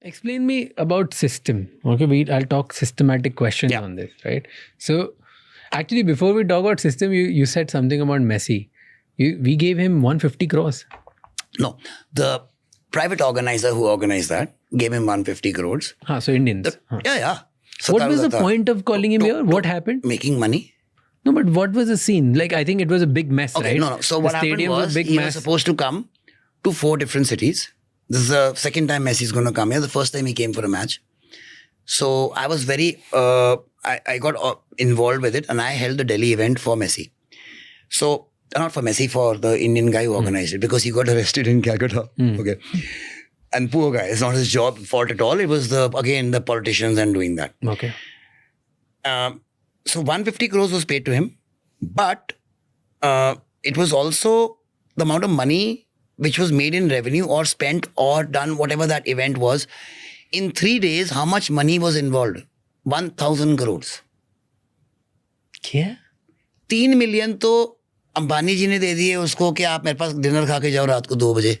Explain me about system. Okay, I'll talk systematic questions on this, right? So, actually, before we talk about system, you said something about Messi. We gave him 150 crores. No, the private organizer who organized that gave him 150 crores. So Indians. Yeah. What was the point of calling him here? What happened? Making money. No, but what was the scene? Like, I think it was a big mess, right? No. So what happened was he was supposed to come to 4 different cities. This is the second time Messi is going to come here. The first time he came for a match. So I was very, I got involved with it and I held the Delhi event for Messi. So, not for Messi, for the Indian guy who organized it because he got arrested in Calcutta. Okay. And poor guy, it's not his fault at all. It was the politicians and doing that. Okay. So 150 crores was paid to him, but it was also the amount of money which was made in revenue or spent or done, whatever that event was. In 3 days, how much money was involved? 1,000 crores. क्या? 3 million तो अंबानी जी ने दे दिए उसको कि आप मेरे पास dinner खा के जाओ रात को 2 बजे.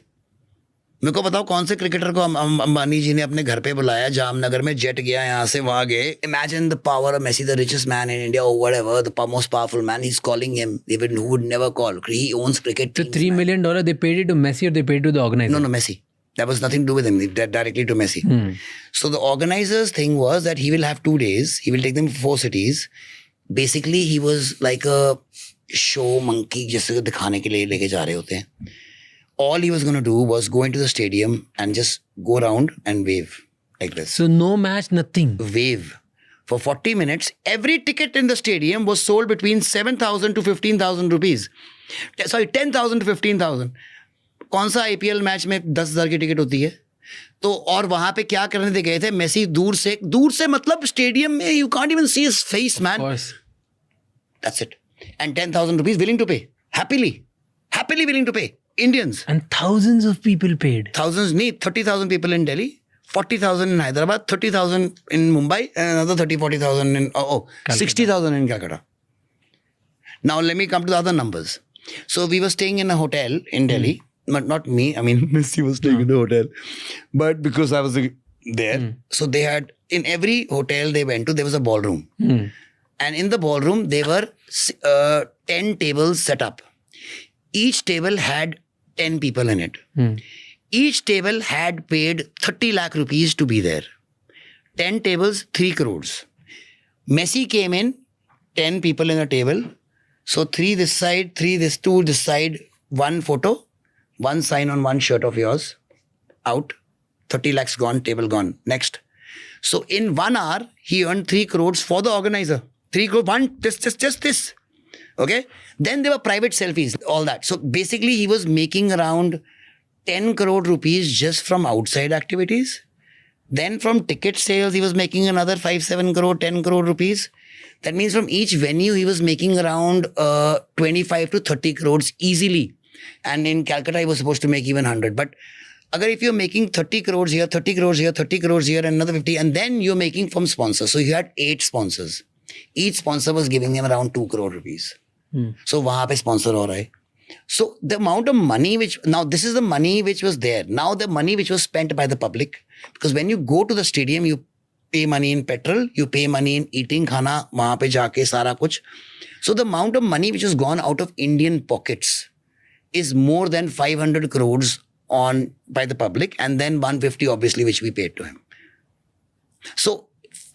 मेरे को बताओ कौन से क्रिकेटर को अंबानी जी ने अपने घर पे बुलाया, जामनगर में जेट गया, यहाँ से वहां गए. Imagine the power of Messi, the richest man in India or whatever, the most powerful man. He's calling him. Even who would never call. He owns cricket. So $3 million they paid it to Messi or they paid it to the organizer? No, Messi. That was nothing to do with him. Directly to Messi. So the organizer's thing was that he will have 2 days. He will take them to 4 cities. Basically, he was like a show monkey जैसे दिखाने के लिए लेके जा रहे होते हैं. All he was going to do was go into the stadium and just go around and wave like this. So no match, nothing. Wave. For 40 minutes, every ticket in the stadium was sold between 7,000 to 15,000 rupees. Sorry, 10,000 to 15,000. कौन सा IPL match में 10,000 की ticket होती है? तो और वहां पे क्या करने दे गए थे? मेसी दूर से मतलब स्टेडियम में you can't even see his face, man. Of course. That's it. And 10,000 rupees willing to pay. Happily willing to pay. Indians. And thousands of people paid. Thousands, 30,000 people in Delhi, 40,000 in Hyderabad, 30,000 in Mumbai, and another 40,000 in, 60,000 in Calcutta. Now let me come to the other numbers. So we were staying in a hotel in Delhi, but not me. I mean, Messi was staying in the hotel. But because I was there, so they had, in every hotel they went to, there was a ballroom. And in the ballroom, there were 10 tables set up. Each table had 10 people in it. Each table had paid 30 lakh rupees to be there. 10 tables, 3 crores. Messi came in, 10 people in a table. So 3 this side, 3 this, 2 this side, 1 photo, 1 sign on 1 shirt of yours, out, 30 lakhs gone, table gone. Next. So in 1 hour, he earned 3 crores for the organizer. 3 crores, just this. Okay. Then there were private selfies, all that. So basically he was making around 10 crore rupees just from outside activities. Then from ticket sales, he was making another 5-7 crore, 10 crore rupees. That means from each venue, he was making around 25 to 30 crores easily. And in Calcutta, he was supposed to make even 100. But if you're making 30 crores here, 30 crores here, 30 crores here, and another 50, and then you're making from sponsors. So he had 8 sponsors. Each sponsor was giving him around 2 crore rupees. So wahan pe sponsor ho raha hai. So the amount of money now this is the money which was there. Now the money which was spent by the public, because when you go to the stadium, you pay money in petrol, you pay money in eating khana, wahan pe jaake sara kuch. So the amount of money which has gone out of Indian pockets is more than 500 crores by the public, and then 150 obviously which we paid to him. So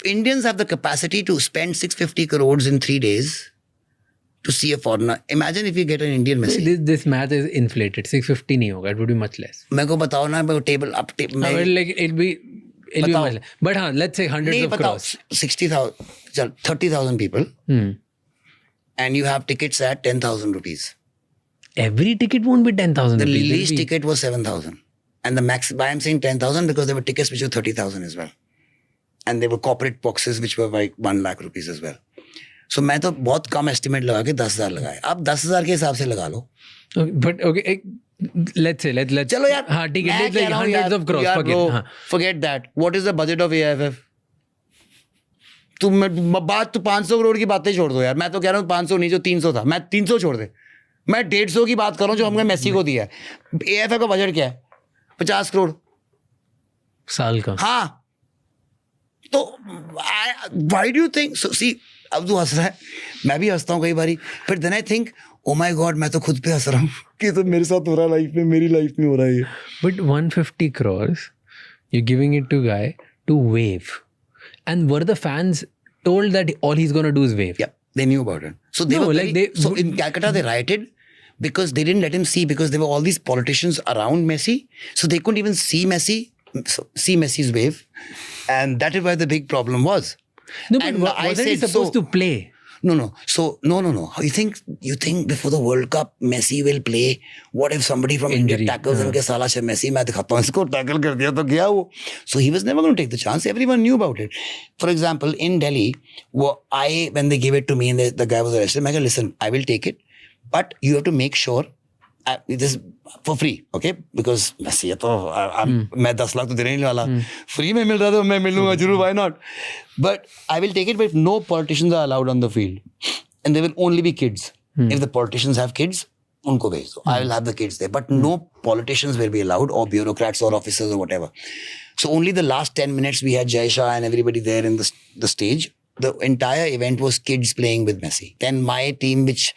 Indians have the capacity to spend 650 crores in 3 days to see a foreigner. Imagine if you get an Indian Messi. This math is inflated. 650 nahi hoga. It would be much less. मेरे को बताओ ना table up. It'll be much less. But let's say hundreds of crores. 60,000, 30,000 people. And you have tickets at 10,000 rupees. Every ticket won't be 10,000 rupees. The least ticket was 7,000. And the max, why I'm saying 10,000, because there were tickets which were 30,000 as well. And there were corporate boxes which were like 1 lakh rupees as well. So मैं तो बहुत कम estimate लगा के 10,000 लगाए. आप 10,000 के हिसाब से लगा लो. But okay, let's say चलो यार. हाँ ठीक है. Like hundreds of crores. Forget that. What is the budget of AIFF? बात तो 500 करोड़ की बातें छोड़ दो यार. मैं तो कह रहा हूँ 500 नहीं, जो 300 था. मैं 300 छोड़ दे. मैं 150 की बात कर रहा हूँ जो हमने मेसी को दिया है. AIFF का बजट क्या है? 50 करोड़. साल का. हाँ. तो why do you think so? See, अब तू हंस रहा है, मैं भी हंसता हूँ कई बारी, but then I think, oh my God, मैं तो खुद पे हंस रहा हूँ कि तो मेरे साथ हो रहा है लाइफ में, मेरी लाइफ में हो रहा है ये. But 150 crores, you're giving it to guy to wave. And were the fans told that all he's going to do is wave? Yeah, they knew about it. So they No, were like very, they- so in Calcutta they rioted because they didn't let him see, because there were all these politicians around Messi, so they couldn't even see Messi, see Messi's wave, and that is why the big problem was. No, but And I wasn't he said, supposed so- to play? No. So no. You think before the World Cup Messi will play? What if somebody from Injury, India tackles him? के साला से Messi मैं दिखाता हूँ इसको, tackle कर दिया तो गया वो. So he was never going to take the chance. Everyone knew about it. For example, in Delhi, when they gave it to me and the guy was arrested, I said, listen, I will take it, but you have to make sure this for free, okay? Because Messi है तो मैं 10 लाख तो देने नहीं वाला. Free में मिल रहा तो मैं मिलूंगा जरूर, why not? But I will take it, but no politicians are allowed on the field. And there will only be kids. If the politicians have kids, unko भेज दो. I will have the kids there. But no politicians will be allowed, or bureaucrats or officers or whatever. So only the last 10 minutes we had Jai Shah and everybody there in the stage. The entire event was kids playing with Messi. Then my team, which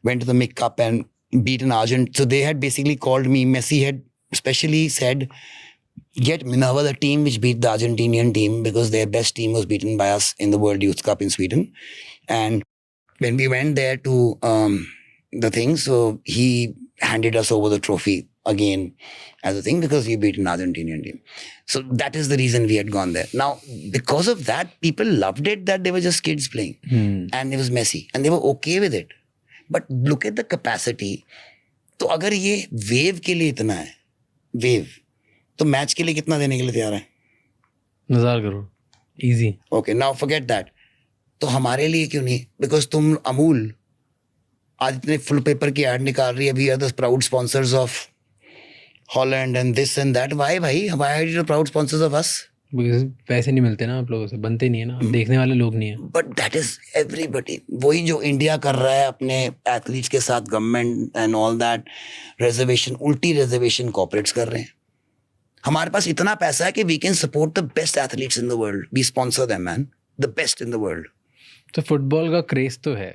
went to the MIC Cup and beat an Argent. So they had basically called me. Messi had specially said, get Minerva, the team which beat the Argentinian team, because their best team was beaten by us in the World Youth Cup in Sweden. And when we went there to the thing, so he handed us over the trophy again as a thing, because we beat an Argentinian team. So that is the reason we had gone there. Now, because of that, people loved it that they were just kids playing. And it was Messi. And they were okay with it. But look at the capacity. तो अगर ये wave के लिए इतना है, wave, तो match के लिए कितना देने के लिए तैयार है? 1000 crore. Easy. Okay, now forget that. तो हमारे लिए क्यों नहीं? Because तुम अमूल आज इतने फुल पेपर की एड निकाल रही है, we are the proud sponsors of Holland and this and that. Why भाई? Why are you the proud sponsors of us? Because पैसे नहीं मिलते ना आप लोगों से, बनते नहीं है ना, देखने वाले लोग नहीं है. But that is everybody. वही जो इंडिया कर रहा है अपने एथलीट्स के साथ, government and all that, reservation, उल्टी रिजर्वेशन कॉर्पोरेट्स कर रहे हैं. हमारे पास इतना पैसा है कि we can support the best athletes in the world. We sponsor them, man, the best in the world. तो फुटबॉल का क्रेज तो है.